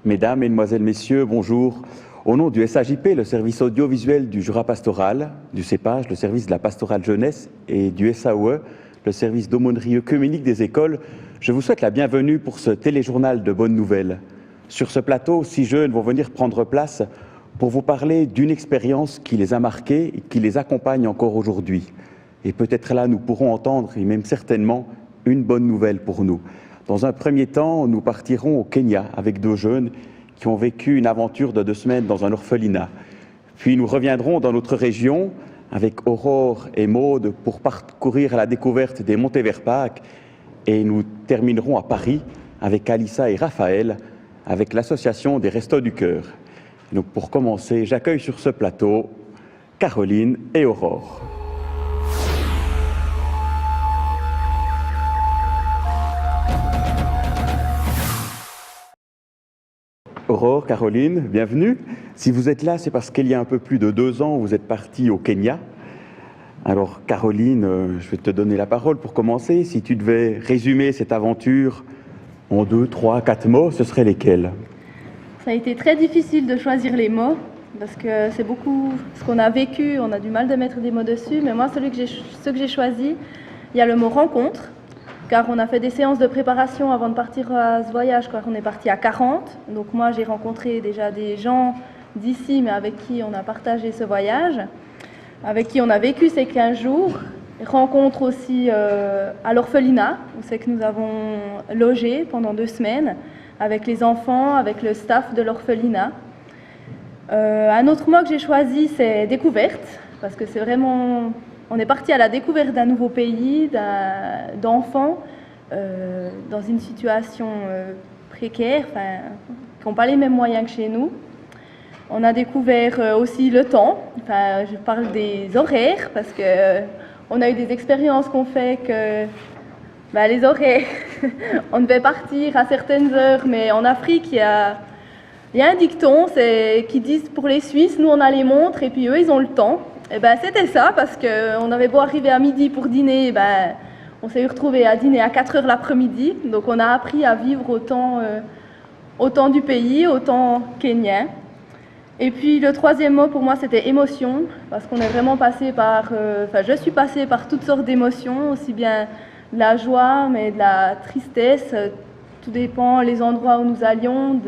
Mesdames, Mesdemoiselles, Messieurs, bonjour. Au nom du SAJP, le service audiovisuel du Jura pastoral, du CEPAGE, le service de la pastorale jeunesse, et du SAOE, le service d'aumônerie œcuménique des écoles, je vous souhaite la bienvenue pour ce téléjournal de bonnes nouvelles. Sur ce plateau, 6 jeunes vont venir prendre place pour vous parler d'une expérience qui les a marqués et qui les accompagne encore aujourd'hui. Et peut-être là, nous pourrons entendre, et même certainement, une bonne nouvelle pour nous. Dans un premier temps, nous partirons au Kenya avec 2 jeunes qui ont vécu une aventure de 2 semaines dans un orphelinat. Puis nous reviendrons dans notre région avec Aurore et Maude pour parcourir à la découverte des Montéverpac. Et nous terminerons à Paris avec Alissa et Raphaël avec l'association des Restos du Cœur. Donc pour commencer, j'accueille sur ce plateau Caroline et Aurore. Aurore, Caroline, bienvenue. Si vous êtes là, c'est parce qu'il y a un peu plus de 2 ans, vous êtes partis au Kenya. Alors Caroline, je vais te donner la parole pour commencer. Si tu devais résumer cette aventure en 2, 3, 4 mots, ce seraient lesquels? Ça a été très difficile de choisir les mots, parce que c'est beaucoup ce qu'on a vécu, on a du mal de mettre des mots dessus, mais moi, ceux que j'ai choisi, il y a le mot rencontre, car on a fait des séances de préparation avant de partir à ce voyage, car on est parti à 40. Donc moi, j'ai rencontré déjà des gens d'ici, mais avec qui on a partagé ce voyage, avec qui on a vécu ces 15 jours. Rencontre aussi à l'orphelinat, où c'est que nous avons logé pendant 2 semaines, avec les enfants, avec le staff de l'orphelinat. Un autre mot que j'ai choisi, c'est découverte, parce que c'est vraiment... On est parti à la découverte d'un nouveau pays, d'enfants, dans une situation précaire, qui n'ont pas les mêmes moyens que chez nous. On a découvert aussi le temps, je parle des horaires, parce qu'on a eu des expériences qu'on fait que les horaires, on devait partir à certaines heures, mais en Afrique, il y a un dicton qui dit pour les Suisses, nous on a les montres et puis eux ils ont le temps. Et c'était ça, parce qu'on avait beau arriver à midi pour dîner, on s'est retrouvé à dîner à 4 heures l'après-midi. Donc on a appris à vivre au temps du pays, au temps kenyan. Et puis le troisième mot pour moi c'était émotion, parce qu'on est vraiment passé par, je suis passée par toutes sortes d'émotions, aussi bien de la joie, mais de la tristesse. Tout dépend les endroits où nous allions.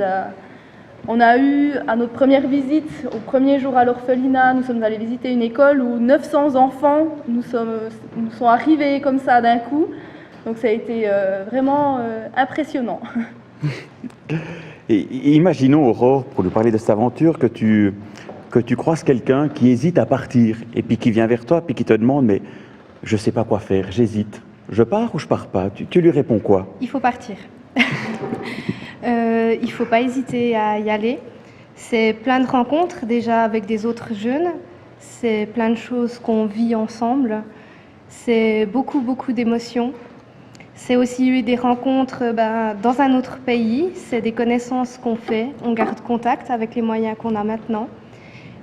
On a eu, à notre première visite, au premier jour à l'orphelinat, nous sommes allés visiter une école où 900 enfants nous sont arrivés comme ça d'un coup. Donc ça a été vraiment impressionnant. Et imaginons, Aurore, pour nous parler de cette aventure, que tu croises quelqu'un qui hésite à partir, et puis qui vient vers toi, puis qui te demande « mais je ne sais pas quoi faire, j'hésite, je pars ou je pars pas ?» Tu lui réponds quoi? Il faut partir. Il ne faut pas hésiter à y aller. C'est plein de rencontres déjà avec des autres jeunes. C'est plein de choses qu'on vit ensemble. C'est beaucoup d'émotions. C'est aussi eu des rencontres dans un autre pays. C'est des connaissances qu'on fait. On garde contact avec les moyens qu'on a maintenant.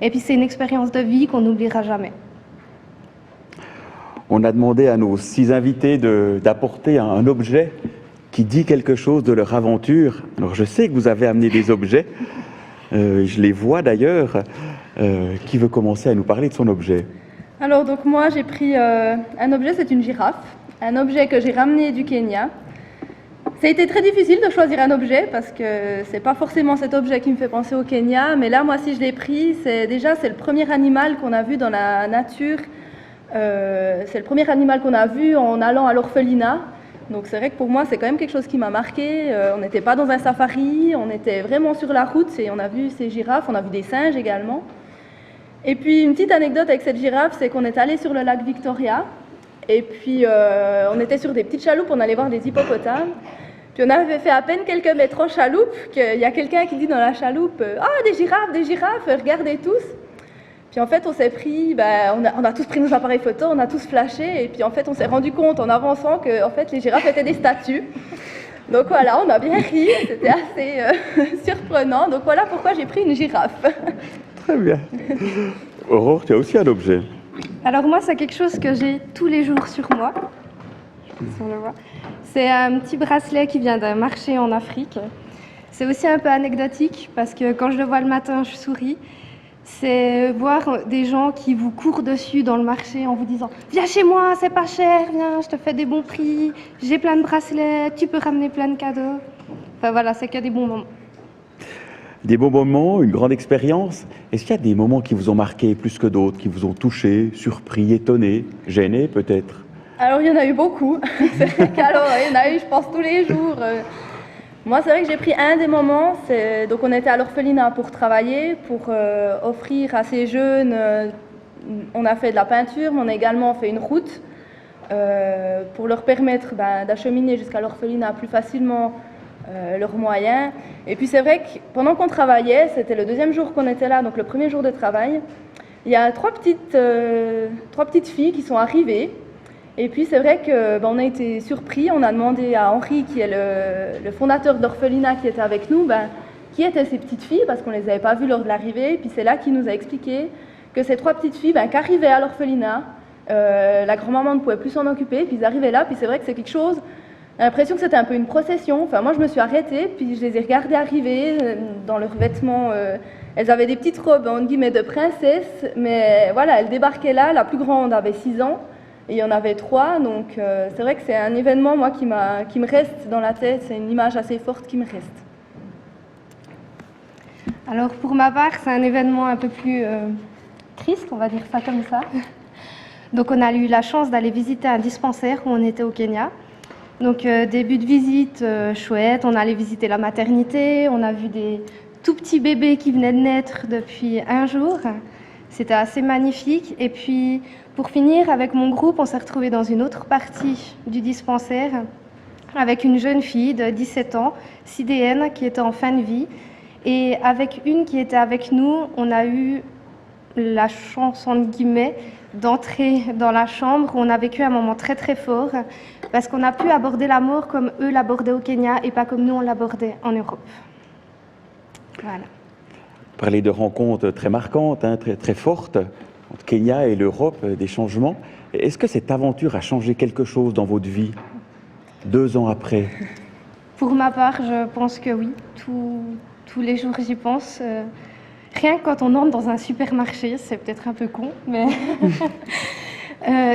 Et puis c'est une expérience de vie qu'on n'oubliera jamais. On a demandé à nos 6 invités d'apporter un objet qui dit quelque chose de leur aventure. Alors je sais que vous avez amené des objets, je les vois d'ailleurs. Qui veut commencer à nous parler de son objet? Alors donc moi j'ai pris un objet, c'est une girafe, un objet que j'ai ramené du Kenya. Ça a été très difficile de choisir un objet parce que c'est pas forcément cet objet qui me fait penser au Kenya, mais là moi si je l'ai pris, c'est le premier animal qu'on a vu dans la nature, c'est le premier animal qu'on a vu en allant à l'orphelinat. Donc c'est vrai que pour moi, c'est quand même quelque chose qui m'a marqué. On n'était pas dans un safari, on était vraiment sur la route et on a vu ces girafes, on a vu des singes également. Et puis une petite anecdote avec cette girafe, c'est qu'on est allé sur le lac Victoria et puis on était sur des petites chaloupes, on allait voir des hippopotames. Puis on avait fait à peine quelques mètres en chaloupe qu'il y a quelqu'un qui dit dans la chaloupe « Ah, des girafes, regardez tous !» Puis en fait, on s'est pris, on a tous pris nos appareils photo, on a tous flashé, et puis en fait, on s'est rendu compte en avançant que en fait, les girafes étaient des statues. Donc voilà, on a bien ri, c'était assez surprenant. Donc voilà pourquoi j'ai pris une girafe. Très bien. Aurore, tu as aussi un objet. Alors moi, c'est quelque chose que j'ai tous les jours sur moi. Je sais pas si on le voit. C'est un petit bracelet qui vient d'un marché en Afrique. C'est aussi un peu anecdotique parce que quand je le vois le matin, je souris. C'est voir des gens qui vous courent dessus dans le marché en vous disant « Viens chez moi, c'est pas cher, viens, je te fais des bons prix, j'ai plein de bracelets, tu peux ramener plein de cadeaux. » Enfin voilà, c'est que des bons moments. Des bons moments, une grande expérience. Est-ce qu'il y a des moments qui vous ont marqué plus que d'autres, qui vous ont touché, surpris, étonné, gêné peut-être? Alors, il y en a eu beaucoup. C'est vrai qu'alors, il y en a eu, je pense, tous les jours. Moi, c'est vrai que j'ai pris un des moments. Donc, on était à l'orphelinat pour travailler, pour offrir à ces jeunes. On a fait de la peinture, mais on a également fait une route pour leur permettre d'acheminer jusqu'à l'orphelinat plus facilement leurs moyens. Et puis, c'est vrai que pendant qu'on travaillait, c'était le deuxième jour qu'on était là, donc le premier jour de travail, il y a trois petites filles qui sont arrivées. Et puis c'est vrai qu'on a été surpris, on a demandé à Henri, qui est le fondateur d'Orphelinat qui était avec nous, qui étaient ces petites filles, parce qu'on ne les avait pas vues lors de l'arrivée. Et puis c'est là qu'il nous a expliqué que ces trois petites filles qui arrivaient à l'orphelinat, la grand-maman ne pouvait plus s'en occuper, puis ils arrivaient là, puis c'est vrai que c'est quelque chose, j'ai l'impression que c'était un peu une procession. Enfin moi je me suis arrêtée, puis je les ai regardées arriver dans leurs vêtements. Elles avaient des petites robes, entre guillemets, de princesse, mais voilà, elles débarquaient là, la plus grande avait 6 ans, et il y en avait 3, donc c'est vrai que c'est un événement, moi, qui me reste dans la tête, c'est une image assez forte qui me reste. Alors pour ma part, c'est un événement un peu plus triste, on va dire ça comme ça. Donc on a eu la chance d'aller visiter un dispensaire où on était au Kenya. Donc début de visite chouette, on allait visiter la maternité, on a vu des tout petits bébés qui venaient de naître depuis 1 jour. C'était assez magnifique. Et puis, pour finir, avec mon groupe, on s'est retrouvés dans une autre partie du dispensaire avec une jeune fille de 17 ans, sidéenne, qui était en fin de vie. Et avec une qui était avec nous, on a eu la chance, entre guillemets, d'entrer dans la chambre où on a vécu un moment très très fort parce qu'on a pu aborder la mort comme eux l'abordaient au Kenya et pas comme nous on l'abordait en Europe. Voilà. Parler de rencontres très marquantes, très, très fortes, entre Kenya et l'Europe, des changements. Est-ce que cette aventure a changé quelque chose dans votre vie, 2 ans après? Pour ma part, je pense que oui. Tous les jours, j'y pense. Rien que quand on entre dans un supermarché, c'est peut-être un peu con, mais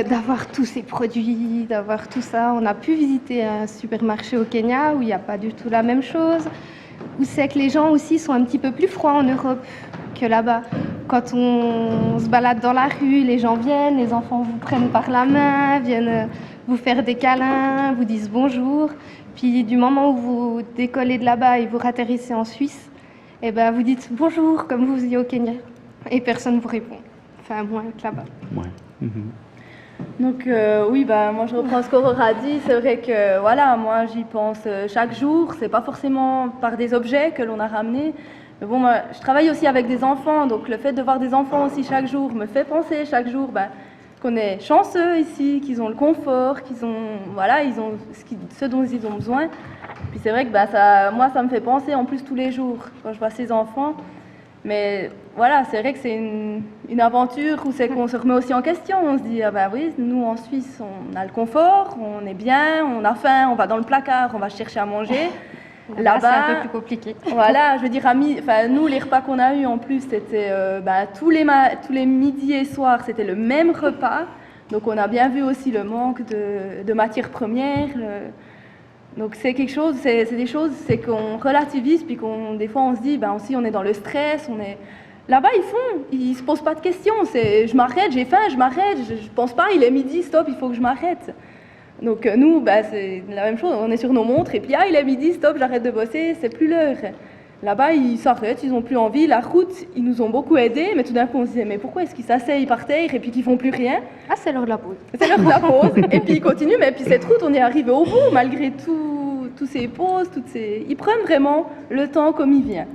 d'avoir tous ces produits, d'avoir tout ça. On a pu visiter un supermarché au Kenya où il n'y a pas du tout la même chose. Où c'est que les gens aussi sont un petit peu plus froids en Europe que là-bas. Quand on se balade dans la rue, les gens viennent, les enfants vous prennent par la main, viennent vous faire des câlins, vous disent bonjour. Puis du moment où vous décollez de là-bas et vous atterrissez en Suisse, eh ben, vous dites bonjour comme vous disiez au Kenya et personne ne vous répond. Enfin, moins que là-bas. Ouais. Donc oui, moi je reprends ce qu'Aurora a dit. C'est vrai que voilà, moi j'y pense chaque jour. C'est pas forcément par des objets que l'on a ramenés. Mais bon, moi je travaille aussi avec des enfants, donc le fait de voir des enfants aussi chaque jour me fait penser chaque jour qu'on est chanceux ici, qu'ils ont le confort, qu'ils ont ils ont ce dont ils ont besoin. Puis c'est vrai que ça me fait penser en plus tous les jours quand je vois ces enfants. Mais voilà, c'est vrai que c'est une aventure où c'est qu'on se remet aussi en question. On se dit, oui, nous en Suisse, on a le confort, on est bien, on a faim, on va dans le placard, on va chercher à manger. Là-bas, c'est un peu plus compliqué. Voilà, je veux dire, nous, les repas qu'on a eus en plus, c'était tous les midis et soirs, c'était le même repas. Donc on a bien vu aussi le manque de matières premières. Donc c'est quelque chose, c'est des choses, c'est qu'on relativise, puis des fois on se dit, aussi on est dans le stress, là-bas ils se posent pas de questions, c'est je m'arrête, j'ai faim, je m'arrête, je pense pas, il est midi, stop, il faut que je m'arrête. Donc nous, c'est la même chose, on est sur nos montres, et puis il est midi, stop, j'arrête de bosser, c'est plus l'heure. Là-bas, ils s'arrêtent, ils ont plus envie, la route, ils nous ont beaucoup aidés, mais tout d'un coup on se disait, mais pourquoi est-ce qu'ils s'asseyent par terre et puis qu'ils font plus rien? Ah, c'est l'heure de la pause. C'est l'heure de la pause, et puis ils continuent, mais puis cette route, on est arrivé au bout, malgré tous ces pauses, ils prennent vraiment le temps comme il vient.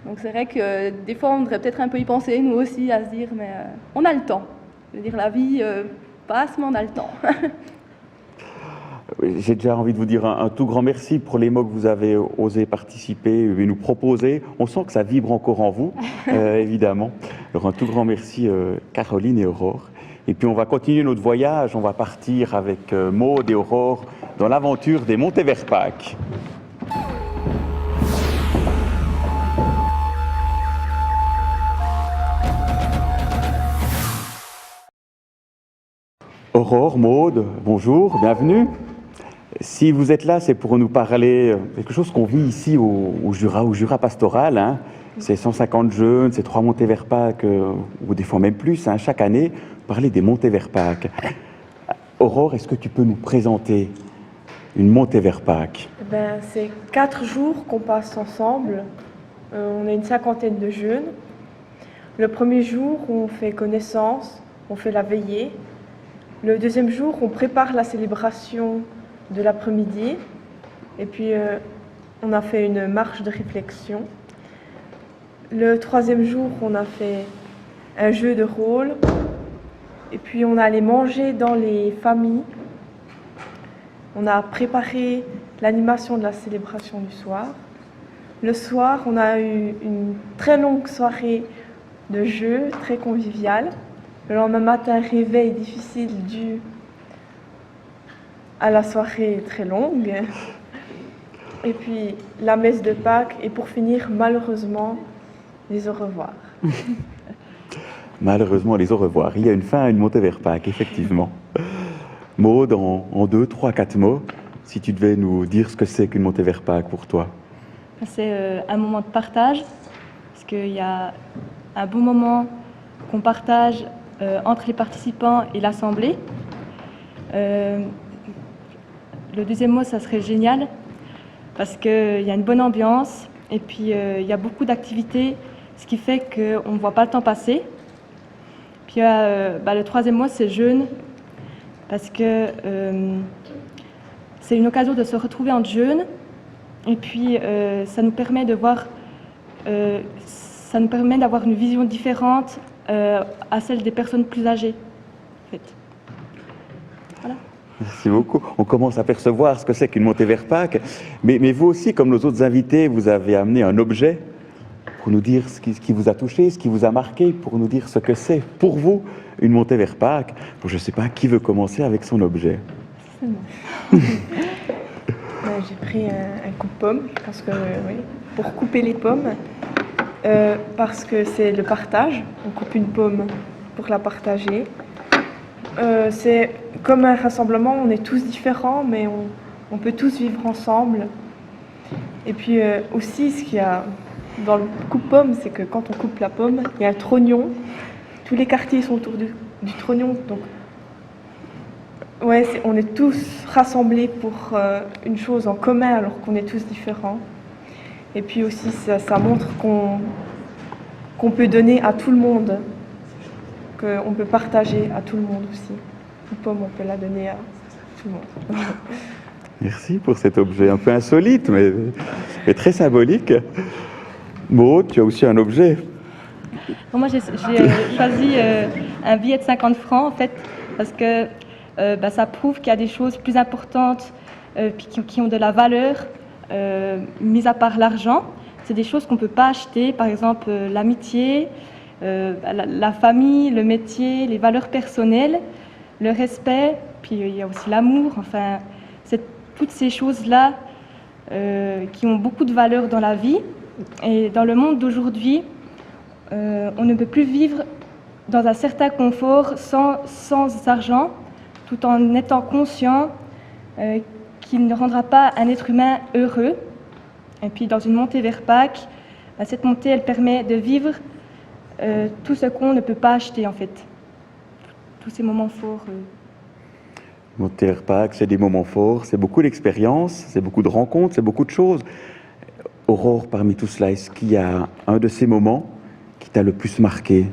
Donc c'est vrai que des fois, on devrait peut-être un peu y penser, nous aussi, à se dire, mais on a le temps. Je veux dire, la vie passe, mais on a le temps. J'ai déjà envie de vous dire un tout grand merci pour les mots que vous avez osé participer et nous proposer. On sent que ça vibre encore en vous, évidemment. Alors un tout grand merci Caroline et Aurore. Et puis on va continuer notre voyage, on va partir avec Maud et Aurore dans l'aventure des Monts Everpacks. Aurore, Maude, bonjour, bienvenue. Si vous êtes là, c'est pour nous parler de quelque chose qu'on vit ici au Jura pastoral. Hein. C'est 150 jeunes, c'est 3 montées vers Pâques, ou des fois même plus, hein, chaque année, parler des montées vers Pâques. Aurore, est-ce que tu peux nous présenter une montée vers Pâques? C'est 4 jours qu'on passe ensemble. On est une cinquantaine de jeunes. Le premier jour, on fait connaissance, on fait la veillée. Le deuxième jour, on prépare la célébration de l'après-midi. Et puis, on a fait une marche de réflexion. Le troisième jour, on a fait un jeu de rôle. Et puis, on est allé manger dans les familles. On a préparé l'animation de la célébration du soir. Le soir, on a eu une très longue soirée de jeux, très conviviale. Le lendemain matin, réveil difficile dû à la soirée très longue. Et puis, la messe de Pâques. Et pour finir, malheureusement, les au revoir. Malheureusement, les au revoir. Il y a une fin à une montée vers Pâques, effectivement. Maud, en 2, 3, 4 mots, si tu devais nous dire ce que c'est qu'une montée vers Pâques pour toi. C'est un moment de partage, parce qu'il y a un bon moment qu'on partage entre les participants et l'Assemblée. Le deuxième mot, ça serait génial, parce qu'il y a une bonne ambiance, et puis il y a beaucoup d'activités, ce qui fait qu'on ne voit pas le temps passer. Puis le troisième mot, c'est jeûne, parce que c'est une occasion de se retrouver en jeûne, et puis ça nous permet de voir, ça nous permet d'avoir une vision différente à celle des personnes plus âgées, en fait. Voilà. Merci beaucoup. On commence à percevoir ce que c'est qu'une montée vers Pâques. Mais vous aussi, comme nos autres invités, vous avez amené un objet pour nous dire ce qui vous a touché, ce qui vous a marqué, pour nous dire ce que c'est pour vous une montée vers Pâques. Donc, je ne sais pas qui veut commencer avec son objet. C'est bon. J'ai pris un coupe-pomme parce que, oui, pour couper les pommes, parce que c'est le partage. On coupe une pomme pour la partager. C'est comme un rassemblement, on est tous différents, mais on peut tous vivre ensemble. Et puis aussi, ce qu'il y a dans le coupe-pomme, c'est que quand on coupe la pomme, il y a un trognon. Tous les quartiers sont autour du trognon. Donc, ouais, on est tous rassemblés pour une chose en commun alors qu'on est tous différents. Et puis aussi, ça montre qu'on peut donner à tout le monde, qu'on peut partager à tout le monde aussi. Une pomme, on peut la donner à tout le monde. Merci pour cet objet un peu insolite, mais très symbolique. Maud, tu as aussi un objet. Bon, moi, j'ai choisi un billet de 50 francs, en fait, parce que ça prouve qu'il y a des choses plus importantes qui ont de la valeur, mis à part l'argent. C'est des choses qu'on ne peut pas acheter, par exemple l'amitié, la famille, le métier, les valeurs personnelles, le respect, puis il y a aussi l'amour. Enfin, c'est toutes ces choses-là qui ont beaucoup de valeur dans la vie. Et dans le monde d'aujourd'hui, on ne peut plus vivre dans un certain confort sans argent, tout en étant conscient qu'il ne rendra pas un être humain heureux. Et puis dans une montée vers Pâques, cette montée, elle permet de vivre tout ce qu'on ne peut pas acheter, en fait. Tous ces moments forts. Montée vers Pâques, c'est des moments forts, c'est beaucoup d'expériences, c'est beaucoup de rencontres, c'est beaucoup de choses. Aurore, parmi tout cela, est-ce qu'il y a un de ces moments qui t'a le plus marqué?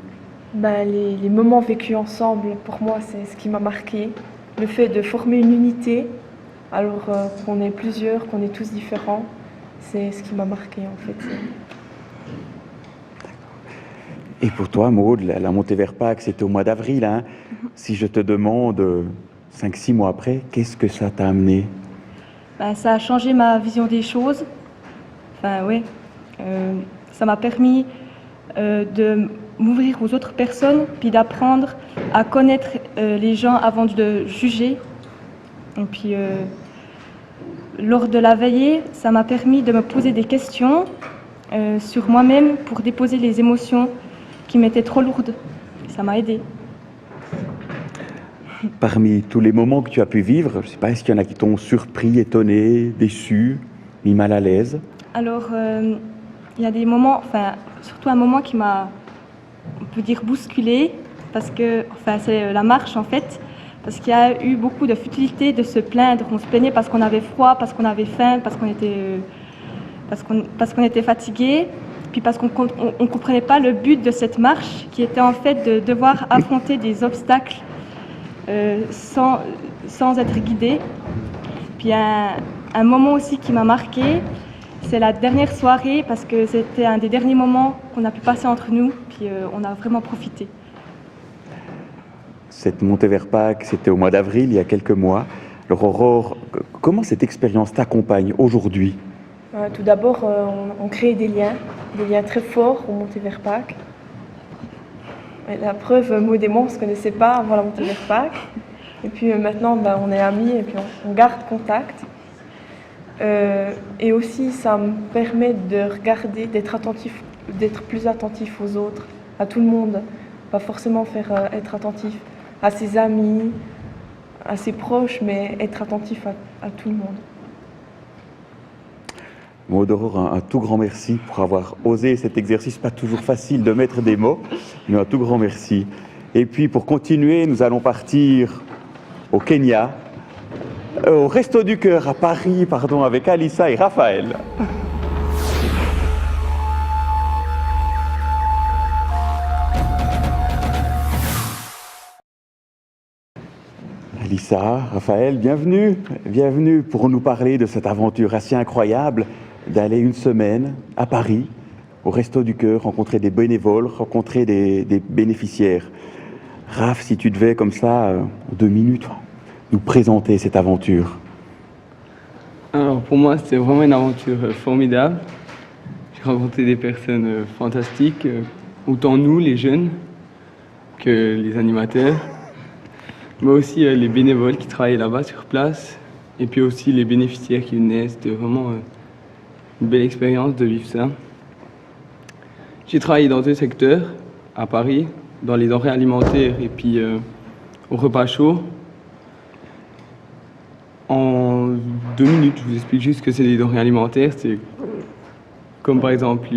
Les moments vécus ensemble, pour moi, c'est ce qui m'a marqué. Le fait de former une unité, alors qu'on est plusieurs, qu'on est tous différents, c'est ce qui m'a marqué, en fait. Et pour toi, Maud, la montée vers Pâques, c'était au mois d'avril. Hein. Si je te demande 5-6 mois après, qu'est-ce que ça t'a amené? Ça a changé ma vision des choses. Enfin, oui. Ça m'a permis de m'ouvrir aux autres personnes, puis d'apprendre à connaître les gens avant de juger. Et puis, lors de la veillée, ça m'a permis de me poser des questions sur moi-même pour déposer les émotions qui m'étaient trop lourdes. Ça m'a aidée. Parmi tous les moments que tu as pu vivre, je ne sais pas, est-ce qu'il y en a qui t'ont surpris, étonné, déçu, mis mal à l'aise? Alors, il y a des moments, enfin, surtout un moment qui m'a, on peut dire, bousculée, parce que, enfin, c'est la marche en fait, parce qu'il y a eu beaucoup de futilité de se plaindre. On se plaignait parce qu'on avait froid, parce qu'on avait faim, parce qu'on était fatigué, puis parce qu'on ne comprenait pas le but de cette marche, qui était en fait de devoir affronter des obstacles sans être guidé. Puis un moment aussi qui m'a marqué, c'est la dernière soirée, parce que c'était un des derniers moments qu'on a pu passer entre nous, puis on a vraiment profité. Cette montée vers Pâques, c'était au mois d'avril, il y a quelques mois. Alors Aurore, comment cette expérience t'accompagne aujourd'hui? Tout d'abord, on crée des liens très forts au montée vers Pâques. Et la preuve, Maud et moi, on ne se connaissait pas avant la montée vers Pâques. Et puis maintenant, on est amis et puis on garde contact. Et aussi, ça me permet de regarder, d'être plus attentif aux autres, à tout le monde. Pas forcément être attentif à ses amis, à ses proches, mais être attentif à tout le monde. Maud, Aurore, un tout grand merci pour avoir osé cet exercice. Pas toujours facile de mettre des mots, mais un tout grand merci. Et puis pour continuer, nous allons partir au Kenya, au Resto du Cœur à Paris, avec Alissa et Raphaël. Alissa, Raphaël, bienvenue pour nous parler de cette aventure assez incroyable d'aller une semaine à Paris, au Resto du Cœur, rencontrer des bénévoles, rencontrer des bénéficiaires. Raph, si tu devais comme ça, en 2 minutes, nous présenter cette aventure. Alors pour moi, c'était vraiment une aventure formidable. J'ai rencontré des personnes fantastiques, autant nous, les jeunes, que les animateurs, mais aussi les bénévoles qui travaillaient là-bas sur place, et puis aussi les bénéficiaires qui venaient. C'était vraiment une belle expérience de vivre ça. J'ai travaillé dans 2 secteurs, à Paris, dans les denrées alimentaires et puis au repas chaud. En 2 minutes, je vous explique juste ce que c'est les denrées alimentaires. C'est comme par exemple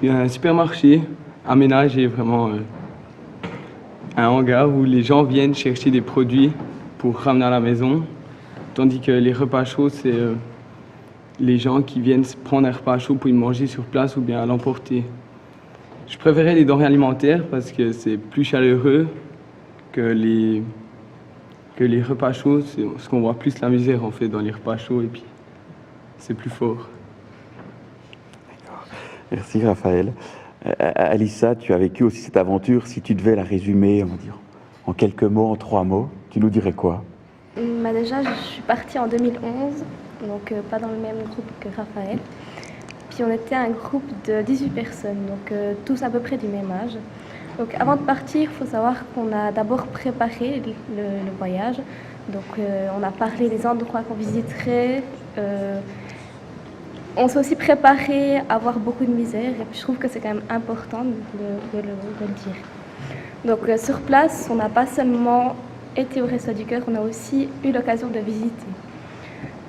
un supermarché aménagé, vraiment un hangar où les gens viennent chercher des produits pour ramener à la maison, tandis que les repas chauds, c'est les gens qui viennent prendre un repas chaud pour y manger sur place ou bien à l'emporter. Je préférais les denrées alimentaires parce que c'est plus chaleureux que les repas chauds. C'est ce qu'on voit plus la misère en fait dans les repas chauds et puis c'est plus fort. Merci Raphaël. Alissa, tu as vécu aussi cette aventure. Si tu devais la résumer, on va dire, en quelques mots, en 3 mots, tu nous dirais quoi? Déjà, je suis partie en 2011, donc pas dans le même groupe que Raphaël. Puis on était un groupe de 18 personnes, donc tous à peu près du même âge. Donc avant de partir, il faut savoir qu'on a d'abord préparé le voyage. Donc on a parlé des endroits qu'on visiterait. On s'est aussi préparé à avoir beaucoup de misère, et puis je trouve que c'est quand même important de le dire. Donc sur place, on n'a pas seulement été au Resto du Cœur, on a aussi eu l'occasion de visiter.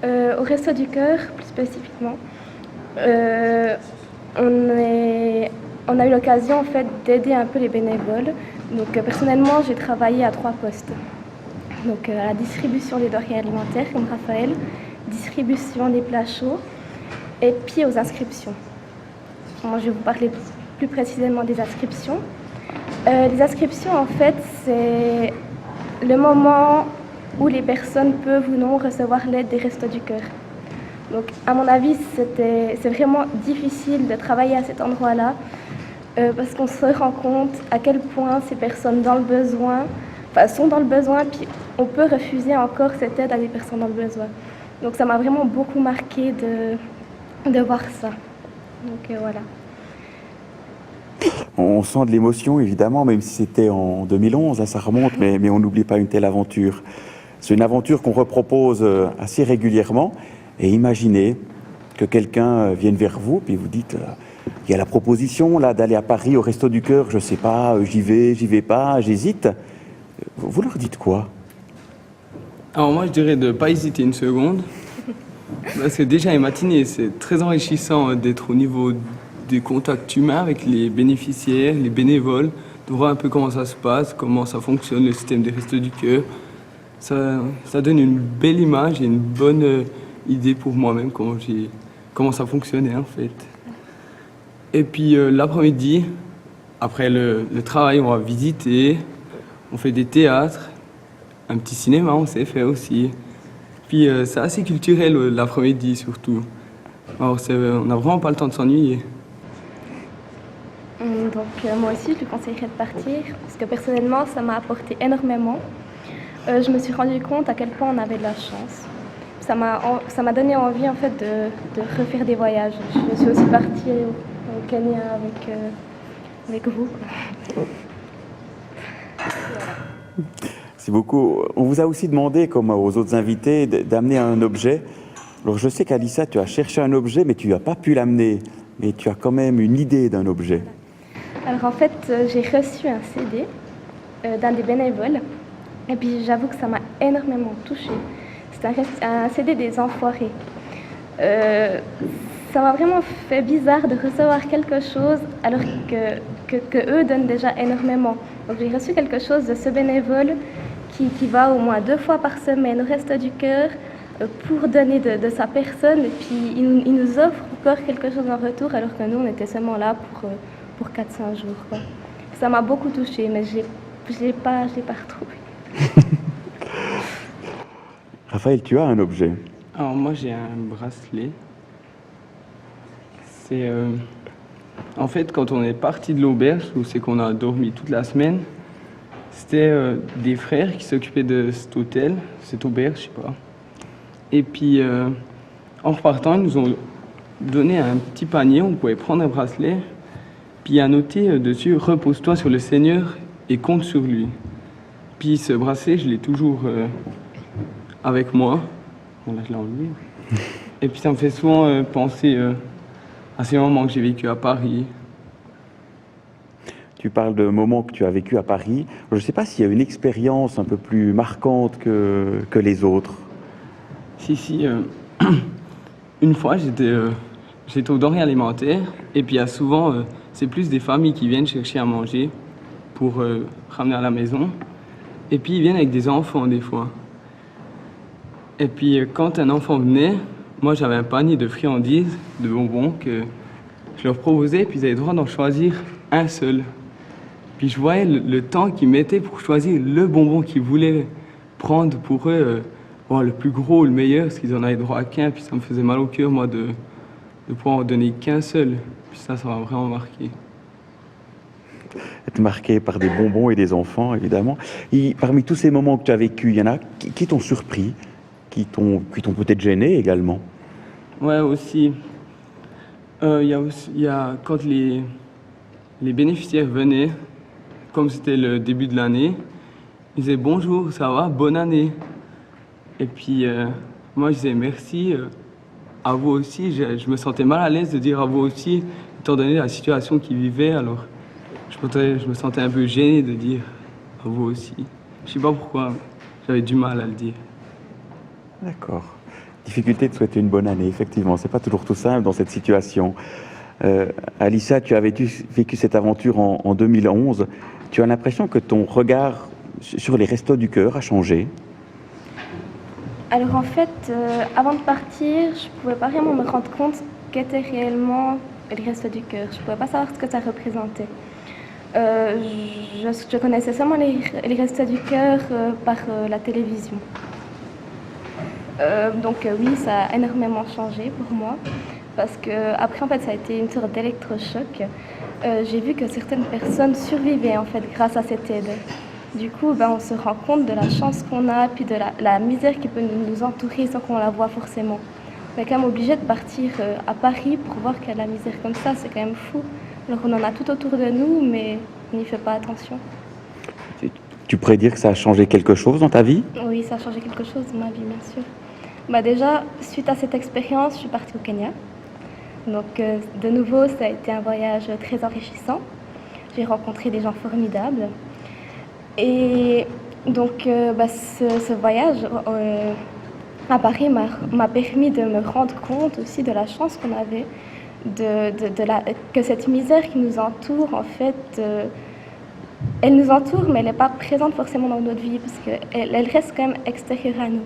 Au Resto du Cœur, plus spécifiquement, on a eu l'occasion en fait d'aider un peu les bénévoles. Donc personnellement, j'ai travaillé à 3 postes. Donc à la distribution des denrées alimentaires, comme Raphaël, distribution des plats chauds, et puis aux inscriptions. Moi, je vais vous parler plus précisément des inscriptions. Les inscriptions, en fait, c'est le moment où les personnes peuvent ou non recevoir l'aide des Restos du Cœur. Donc, à mon avis, c'est vraiment difficile de travailler à cet endroit-là parce qu'on se rend compte à quel point ces personnes sont dans le besoin, puis on peut refuser encore cette aide à des personnes dans le besoin. Donc, ça m'a vraiment beaucoup marqué de voir ça. Donc, voilà. On sent de l'émotion, évidemment, même si c'était en 2011, ça remonte, mais on n'oublie pas une telle aventure. C'est une aventure qu'on repropose assez régulièrement. Et imaginez que quelqu'un vienne vers vous, puis vous dites, il y a la proposition là d'aller à Paris au Resto du Cœur, je ne sais pas, j'y vais pas, j'hésite. Vous leur dites quoi? Alors moi, je dirais de ne pas hésiter une seconde. Parce que déjà, les matinées, c'est très enrichissant d'être au niveau des contacts humains avec les bénéficiaires, les bénévoles, de voir un peu comment ça se passe, comment ça fonctionne, le système des Restos du Cœur. Ça donne une belle image et une bonne idée pour moi-même comment ça fonctionnait en fait. Et puis l'après-midi, après le travail, on va visiter, on fait des théâtres, un petit cinéma on sait faire aussi. Puis c'est assez culturel l'après-midi surtout. Alors on n'a vraiment pas le temps de s'ennuyer. Donc moi aussi, je lui conseillerais de partir parce que personnellement, ça m'a apporté énormément. Je me suis rendu compte à quel point on avait de la chance. Ça m'a donné envie en fait de refaire des voyages. Je suis aussi partie au Kenya avec vous. Merci beaucoup. On vous a aussi demandé, comme aux autres invités, d'amener un objet. Alors je sais qu'Alissa, tu as cherché un objet, mais tu n'as pas pu l'amener. Mais tu as quand même une idée d'un objet. Alors en fait, j'ai reçu un CD d'un des bénévoles. Et puis j'avoue que ça m'a énormément touchée. C'est un CD des Enfoirés. Ça m'a vraiment fait bizarre de recevoir quelque chose alors que eux donnent déjà énormément. Donc j'ai reçu quelque chose de ce bénévole qui va au moins 2 fois par semaine au Resto du Cœur pour donner de sa personne. Et puis il nous offre encore quelque chose en retour alors que nous on était seulement là pour 400 jours. Quoi. Ça m'a beaucoup touchée, mais je l'ai pas retrouvé. Raphaël, tu as un objet. Alors moi j'ai un bracelet. C'est en fait quand on est parti de l'auberge où c'est qu'on a dormi toute la semaine, c'était des frères qui s'occupaient de cet hôtel, cette auberge, je sais pas. Et puis en repartant, ils nous ont donné un petit panier où on pouvait prendre un bracelet. Puis il y a noté dessus « Repose-toi sur le Seigneur et compte sur lui ». Puis ce bracelet, je l'ai toujours avec moi. Bon, là, je l'ai enlevé. Et puis ça me fait souvent penser à ces moments que j'ai vécu à Paris. Tu parles de moments que tu as vécu à Paris. Je ne sais pas s'il y a une expérience un peu plus marquante que les autres. Si. Une fois, j'étais aux denrées alimentaires. Et puis il y a souvent, c'est plus des familles qui viennent chercher à manger pour ramener à la maison. Et puis ils viennent avec des enfants des fois. Et puis quand un enfant venait, moi j'avais un panier de friandises, de bonbons que je leur proposais, puis ils avaient le droit d'en choisir un seul. Puis je voyais le temps qu'ils mettaient pour choisir le bonbon qu'ils voulaient prendre pour eux, le plus gros, le meilleur, parce qu'ils en avaient droit à qu'un, puis ça me faisait mal au cœur, moi, de pouvoir en donner qu'un seul. Puis ça m'a vraiment marqué. Être marqué par des bonbons et des enfants, évidemment. Et parmi tous ces moments que tu as vécus, il y en a qui t'ont surpris, qui t'ont peut-être gêné également. Ouais, aussi. Il y a quand les bénéficiaires venaient, comme c'était le début de l'année, ils disaient « Bonjour, ça va, bonne année ». Et puis moi je disais « Merci, à vous aussi ». Je me sentais mal à l'aise de dire « à vous aussi », étant donné la situation qu'ils vivaient, alors je me sentais un peu gêné de dire « à vous aussi ». Je sais pas pourquoi, j'avais du mal à le dire. D'accord. Difficulté de souhaiter une bonne année, effectivement. C'est pas toujours tout simple dans cette situation. Alissa, tu as vécu cette aventure en 2011. Tu as l'impression que ton regard sur les Restos du Cœur a changé? Alors en fait, avant de partir, je ne pouvais pas vraiment me rendre compte qu'étaient réellement les Restos du Cœur. Je ne pouvais pas savoir ce que ça représentait. Je connaissais seulement les Restos du Cœur par la télévision. Donc oui, ça a énormément changé pour moi. Parce que après, en fait, ça a été une sorte d'électrochoc. J'ai vu que certaines personnes survivaient en fait grâce à cette aide. Du coup, on se rend compte de la chance qu'on a, puis de la misère qui peut nous entourer sans qu'on la voit forcément. On est quand même obligé de partir à Paris pour voir qu'il y a de la misère comme ça, c'est quand même fou. Alors on en a tout autour de nous, mais on n'y fait pas attention. Tu pourrais dire que ça a changé quelque chose dans ta vie? Oui, ça a changé quelque chose dans ma vie, bien sûr. Déjà, suite à cette expérience, je suis partie au Kenya. Donc, de nouveau, ça a été un voyage très enrichissant. J'ai rencontré des gens formidables. Et Donc, ce voyage à Paris m'a permis de me rendre compte aussi de la chance qu'on avait, que cette misère qui nous entoure, en fait, elle nous entoure, mais elle n'est pas présente forcément dans notre vie, parce qu'elle reste quand même extérieure à nous.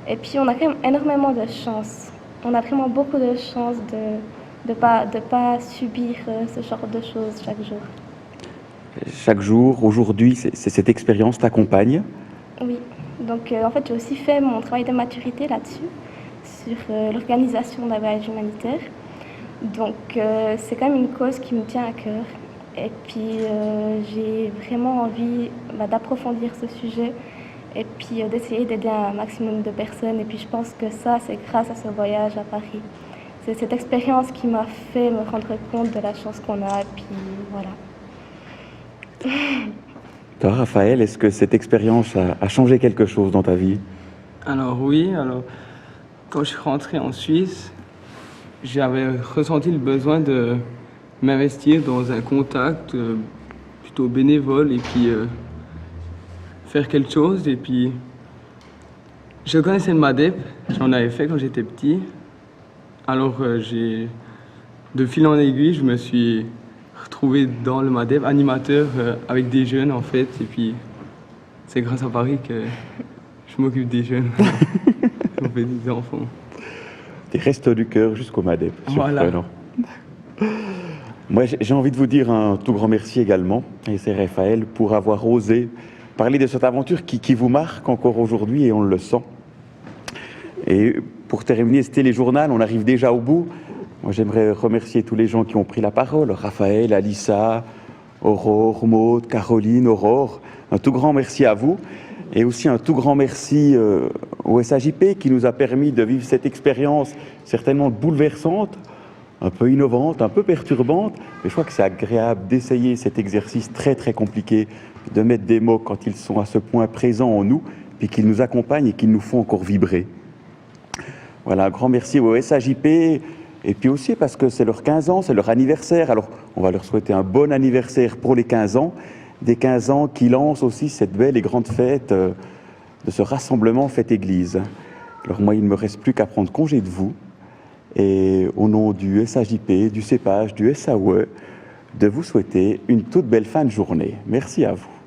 Et puis, on a quand même énormément de chance. On a vraiment beaucoup de chance de pas subir ce genre de choses chaque jour. Chaque jour, aujourd'hui, cette expérience t'accompagne? Oui, donc en fait j'ai aussi fait mon travail de maturité là-dessus, sur l'organisation d'un voyage humanitaire. Donc c'est quand même une cause qui me tient à cœur. Et puis j'ai vraiment envie d'approfondir ce sujet et puis d'essayer d'aider un maximum de personnes. Et puis je pense que ça, c'est grâce à ce voyage à Paris. C'est cette expérience qui m'a fait me rendre compte de la chance qu'on a, et puis voilà. Toi, Raphaël, est-ce que cette expérience a changé quelque chose dans ta vie? Alors oui, quand je suis rentré en Suisse, j'avais ressenti le besoin de m'investir dans un contact plutôt bénévole et puis faire quelque chose. Et puis, je connaissais le MADEP, j'en avais fait quand j'étais petit. Alors, de fil en aiguille, je me suis retrouvé dans le MADEP, animateur avec des jeunes en fait. Et puis, c'est grâce à Paris que je m'occupe des jeunes, on fait des enfants. Des restos du cœur jusqu'au MADEP. Voilà. Surprenant. Moi, j'ai envie de vous dire un tout grand merci également, et c'est Raphaël, pour avoir osé parler de cette aventure qui vous marque encore aujourd'hui, et on le sent. Et pour terminer ce téléjournal, on arrive déjà au bout. Moi, j'aimerais remercier tous les gens qui ont pris la parole. Raphaël, Alissa, Aurore, Maude, Caroline, Aurore. Un tout grand merci à vous. Et aussi un tout grand merci au SAJP qui nous a permis de vivre cette expérience certainement bouleversante, un peu innovante, un peu perturbante. Mais je crois que c'est agréable d'essayer cet exercice très très compliqué, de mettre des mots quand ils sont à ce point présents en nous, puis qu'ils nous accompagnent et qu'ils nous font encore vibrer. Voilà, un grand merci au SAJP. Et puis aussi parce que c'est leurs 15 ans, c'est leur anniversaire. Alors, on va leur souhaiter un bon anniversaire pour les 15 ans. Des 15 ans qui lancent aussi cette belle et grande fête de ce rassemblement Fête Église. Alors moi, il ne me reste plus qu'à prendre congé de vous. Et au nom du SAJP, du CEPAGE, du SAOE, de vous souhaiter une toute belle fin de journée. Merci à vous.